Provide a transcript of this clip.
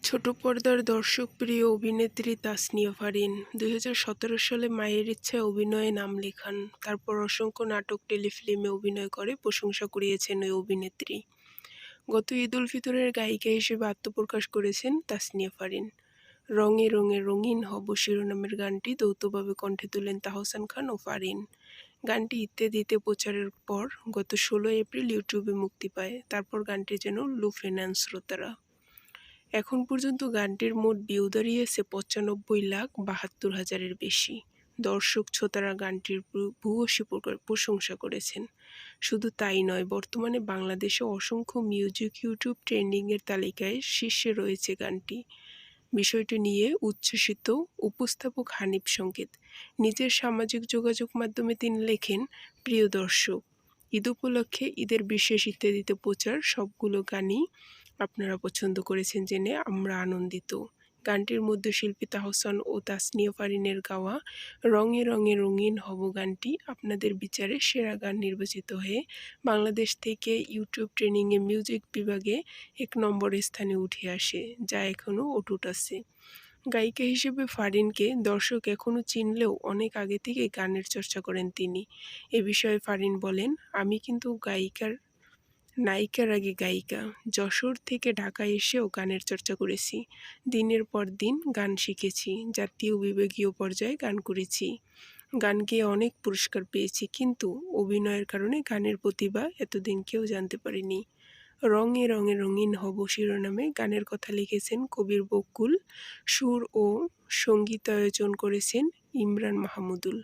ছোট পর্দার দর্শকপ্রিয় অভিনেত্রী তাসনিয়া ফারিন 2017 সালে মায়ের ইচ্ছায় অভিনয়ে নাম লেখান। তারপর অসংখ্য নাটক, টেলিফিল্মে অভিনয় করে প্রশংসা কুড়িয়েছেন ওই অভিনেত্রী। গত ঈদ উল ফিতরের গায়িকা হিসেবে আত্মপ্রকাশ করেছেন তাসনিয়া ফারিন। রঙে রঙে রঙিন হব শিরোনামের গানটি যৌথভাবে কণ্ঠে তোলেন তাহসান খান ও ফারিন। গানটি ইত্যাদিতে প্রচারের পর গত 16 এপ্রিল ইউটিউবে মুক্তি পায়। তারপর গানটি যেন লুফে নেন শ্রোতারা। এখন পর্যন্ত গানটির মোট ভিউ দাঁড়িয়েছে 95,72,000-এর বেশি। দর্শক শ্রোতারা গানটির ভূয়সী প্রশংসা করেছেন। শুধু তাই নয়, বর্তমানে বাংলাদেশে অসংখ্য মিউজিক ইউটিউব ট্রেন্ডিংয়ের তালিকায় শীর্ষে রয়েছে গানটি। বিষয়টি নিয়ে উচ্ছ্বসিত উপস্থাপক হানিফ সংকেত। নিজের সামাজিক যোগাযোগ মাধ্যমে তিনি লেখেন, প্রিয় দর্শক, ঈদ উপলক্ষে ঈদের বিশেষ ইত্যাদিতে প্রচার সবগুলো গানই আপনারা পছন্দ করেছেন জেনে আমরা আনন্দিত। গানটির মধ্যে শিল্পী তাহসান ও তাসনিয়া ফারিনের গাওয়া রঙে রঙে রঙিন হব গানটি আপনাদের বিচারে সেরা গান নির্বাচিত হয়ে বাংলাদেশ থেকে ইউটিউব ট্রেন্ডিংয়ে মিউজিক বিভাগে 1 নম্বর স্থানে উঠে আসে, যা এখনও অটুট আছে। গায়িকা হিসেবে ফারিনকে দর্শক এখনও চিনলেও অনেক আগে থেকে গানের চর্চা করেন তিনি। এ বিষয়ে ফারিন বলেন, আমি কিন্তু নায়িকার আগে গায়িকা। যশোর থেকে ঢাকায় এসেও গানের চর্চা করেছি। দিনের পর দিন গান শিখেছি। জাতীয় বিভাগীয় পর্যায়ে গান করেছি। গান গেয়ে অনেক পুরস্কার পেয়েছি, কিন্তু অভিনয়ের কারণে গানের প্রতিভা এতদিন কেউ জানতে পারেনি। রঙে রঙে রঙিন হব শিরোনামে গানের কথা লিখেছেন কবির বকুল, সুর ও সঙ্গীতায়োজন করেছেন ইমরান মাহমুদুল।